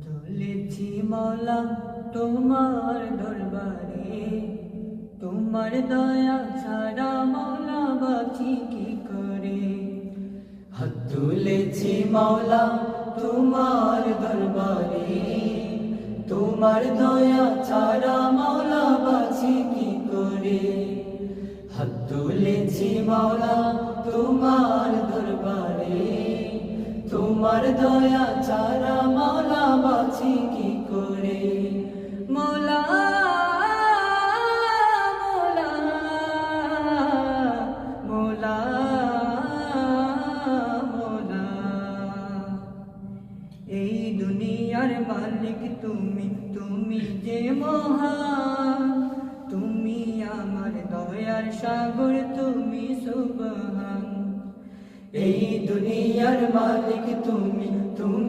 চলেছি মৌলা তোমার দরবারে, তোমার দয়া ছাড়া মৌলা বাঁচি কি করে। হাত তুলেছি মৌলা তোমার দরবারে, তোমার দয়া ছাড়া মৌলা বাঁচি কি করে। হাত তুলেছি মৌলা তোমার দরবারে, তোমার দয়া ছাড়া মৌলা বাঁচি কি করে। মৌলা মৌলা মৌলা মৌলা, এই দুনিয়ার মালিক তুমি, তুমি যে মহান, তুমি আমার দয়ার সাগর, তুমি সুবহান। এই দুনিয়ার মালিক তুমি, তুমি